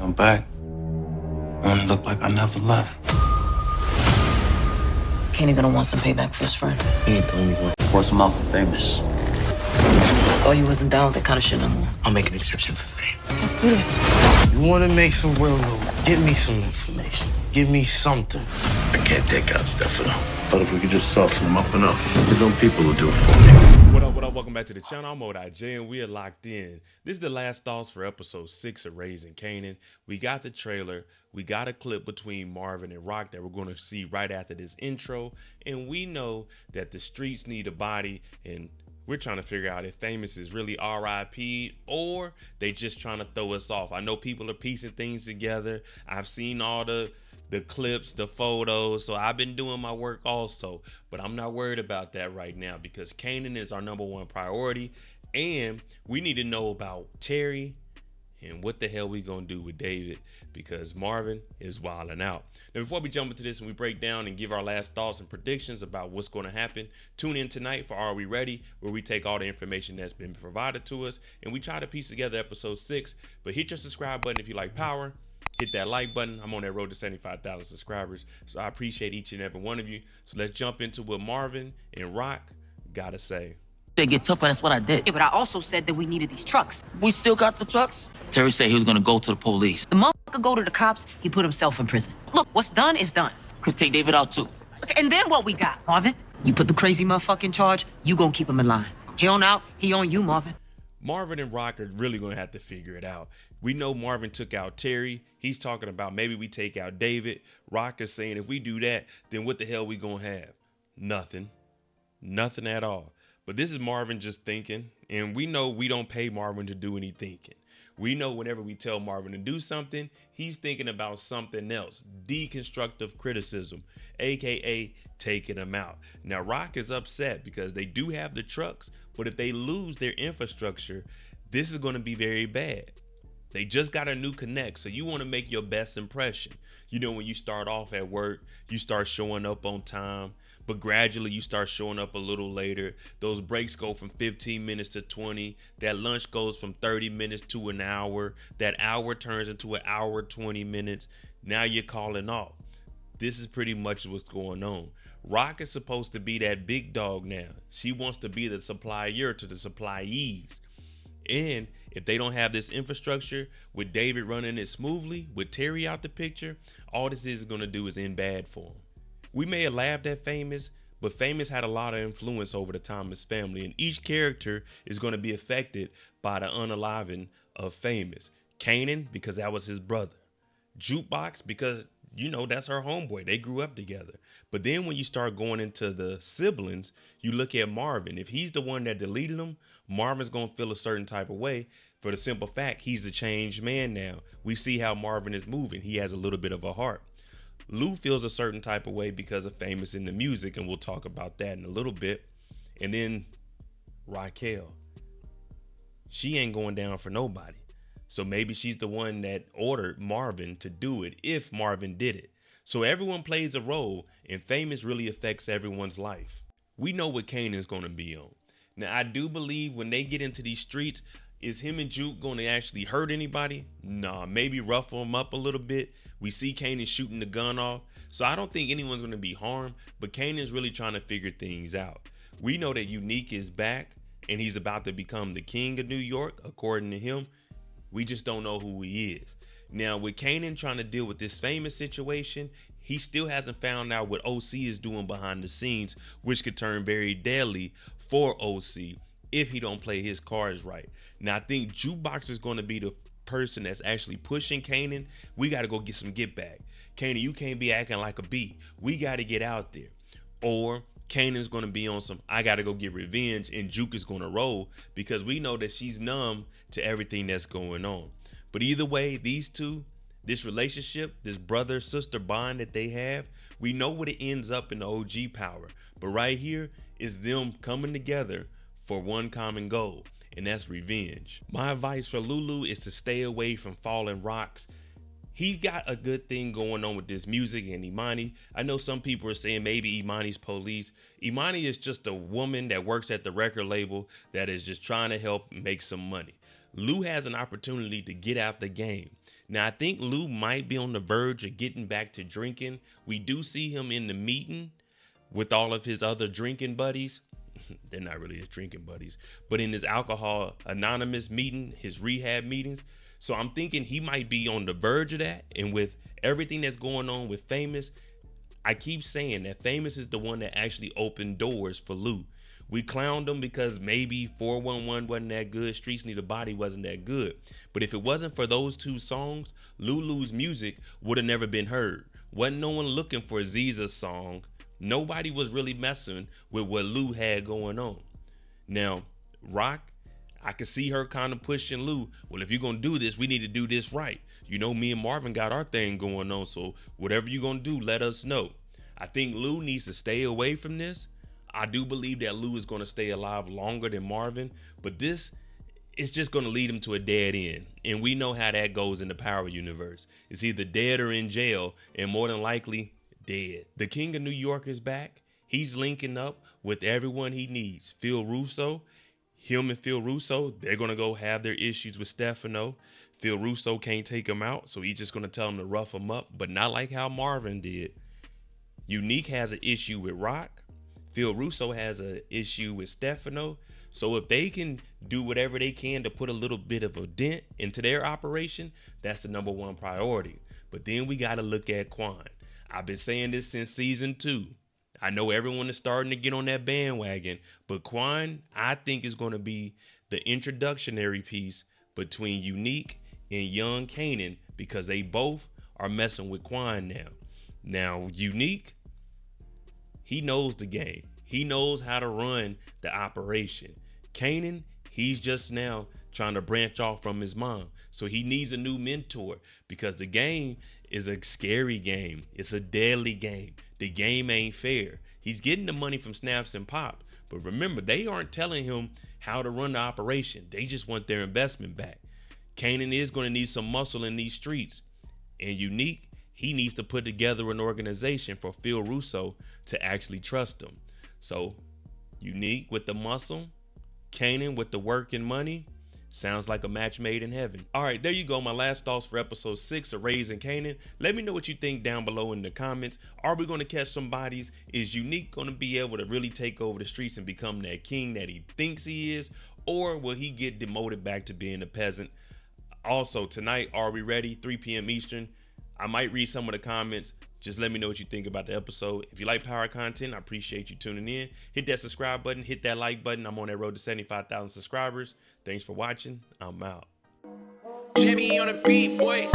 I'm back. I want to look like I never left. Kanan gonna want some payback for his friend. He ain't the only one. Force him out for famous. Oh, you wasn't down with that kind of shit no more. I'll make an exception for fame. Let's do this. You want to make some real loot? Give me some information. Give me something. I can't take out Stefano. But if we could just soften him up enough, his own people will do it for me. What up, what up? Welcome back to the channel. I'm J, and we are locked in. This is the last thoughts for episode 6 of Raising Kanan. We got the trailer. We got a clip between Marvin and Rock that we're going to see right after this intro. And we know that the streets need a body, and we're trying to figure out if Famous is really RIP or they just trying to throw us off. I know people are piecing things together. I've seen all the clips, the photos, so I've been doing my work also, but I'm not worried about that right now because Kanan is our #1 priority, and we need to know about Terry and what the hell we gonna do with David because Marvin is wilding out. Now, before we jump into this and we break down and give our last thoughts and predictions about what's going to happen, tune in tonight for Are We Ready, where we take all the information that's been provided to us and we try to piece together episode 6. But hit your subscribe button if you like power. Hit that like button. I'm on that road to 75,000 subscribers, so I appreciate each and every one of you. So let's jump into what Marvin and Rock gotta say. They get tougher, that's what I did. Yeah, but I also said that we needed these trucks. We still got the trucks? Terry said he was gonna go to the police. The motherfucker go to the cops, he put himself in prison. Look, what's done is done. Could take David out too. Okay, and then what we got, Marvin? You put the crazy motherfucker in charge, you gonna keep him in line. He on out, he on you, Marvin. Marvin and Rock are really gonna have to figure it out. We know Marvin took out Terry. He's talking about maybe we take out David. Rock is saying if we do that, then what the hell we gonna have? Nothing. Nothing at all. But this is Marvin just thinking, and we know we don't pay Marvin to do any thinking. We know whenever we tell Marvin to do something, he's thinking about something else. Deconstructive criticism, aka taking him out. Now Rock is upset because they do have the trucks, but if they lose their infrastructure, this is going to be very bad. They just got a new connect, so you want to make your best impression. You know, when you start off at work, you start showing up on time, but gradually you start showing up a little later. Those breaks go from 15 minutes to 20. That lunch goes from 30 minutes to an hour. That hour turns into an hour, 20 minutes. Now you're calling off. This is pretty much what's going on. Rock is supposed to be that big dog now. She wants to be the supplier to the suppliees. And if they don't have this infrastructure with David running it smoothly, with Terry out the picture, all this is going to do is end bad for him. We may have laughed at Famous, but Famous had a lot of influence over the Thomas family, and each character is going to be affected by the unaliving of Famous. Kanan, because that was his brother. Jukebox, because, you know, that's her homeboy. They grew up together. But then when you start going into the siblings, you look at Marvin. If he's the one that deleted him, Marvin's going to feel a certain type of way for the simple fact he's the changed man now. We see how Marvin is moving. He has a little bit of a heart. Lou feels a certain type of way because of Famous in the music, and we'll talk about that in a little bit. And then Raquel. She ain't going down for nobody. So maybe she's the one that ordered Marvin to do it if Marvin did it. So everyone plays a role, and Famous really affects everyone's life. We know what Kanan's going to be on. Now, I do believe when they get into these streets, is him and Juke going to actually hurt anybody? Nah, maybe ruffle him up a little bit. We see Kanan shooting the gun off. So I don't think anyone's going to be harmed, but Kanan's really trying to figure things out. We know that Unique is back, and he's about to become the king of New York, according to him. We just don't know who he is. Now, with Kanan trying to deal with this Famous situation, he still hasn't found out what OC is doing behind the scenes, which could turn very deadly for OC if he don't play his cards right. Now, I think Jukebox is going to be the person that's actually pushing Kanan. We got to go get some get back. Kanan, you can't be acting like a bee. We got to get out there. Or Kanan's going to be on some, I got to go get revenge, and Juke is going to roll because we know that she's numb to everything that's going on. But either way, these two, this relationship, this brother-sister bond that they have, we know what it ends up in the OG power. But right here is them coming together for one common goal, and that's revenge. My advice for Lulu is to stay away from falling rocks. He's got a good thing going on with this music and Imani. I know some people are saying maybe Imani's police. Imani is just a woman that works at the record label that is just trying to help make some money. Lou has an opportunity to get out the game. Now, I think Lou might be on the verge of getting back to drinking. We do see him in the meeting with all of his other drinking buddies. They're not really his drinking buddies, but in his Alcohol Anonymous meeting, his rehab meetings. So I'm thinking he might be on the verge of that. And with everything that's going on with Famous, I keep saying that Famous is the one that actually opened doors for Lou. We clowned him because maybe 411 wasn't that good, Streets Need a Body wasn't that good. But if it wasn't for those two songs, Lulu's music would have never been heard. Wasn't no one looking for Ziza's song. Nobody was really messing with what Lou had going on. Now, Rock, I could see her kind of pushing Lou. Well, if you're going to do this, we need to do this right. You know, me and Marvin got our thing going on, so whatever you're going to do, let us know. I think Lou needs to stay away from this. I do believe that Lou is going to stay alive longer than Marvin, but this is just going to lead him to a dead end. And we know how that goes in the Power universe. It's either dead or in jail, and more than likely, dead. The King of New York is back. He's linking up with everyone he needs. Phil Russo, him and Phil Russo, they're going to go have their issues with Stefano. Phil Russo can't take him out, so he's just going to tell him to rough him up, but not like how Marvin did. Unique has an issue with Rock. Phil Russo has an issue with Stefano. So if they can do whatever they can to put a little bit of a dent into their operation, that's the number one priority. But then we got to look at Quan. I've been saying this since season 2. I know everyone is starting to get on that bandwagon, but Quan, I think, is going to be the introductionary piece between Unique and young Kanan, because they both are messing with Quan now. Now, Unique, he knows the game. He knows how to run the operation. Kanan, he's just now trying to branch off from his mom. So he needs a new mentor, because the game is a scary game. It's a deadly game. The game ain't fair. He's getting the money from Snaps and Pop. But remember, they aren't telling him how to run the operation. They just want their investment back. Kanan is going to need some muscle in these streets. And Unique, he needs to put together an organization for Phil Russo to actually trust him. So Unique with the muscle, Kanan with the work and money. Sounds like a match made in heaven. All right, there you go. My last thoughts for episode 6 of RAISNG Kanan. Let me know what you think down below in the comments. Are we going to catch some bodies? Is Unique going to be able to really take over the streets and become that king that he thinks he is? Or will he get demoted back to being a peasant? Also, tonight, Are We Ready? 3 p.m. Eastern. I might read some of the comments. Just let me know what you think about the episode. If you like power content, I appreciate you tuning in. Hit that subscribe button. Hit that like button. I'm on that road to 75,000 subscribers. Thanks for watching. I'm out. Jimmy on the beat, boy.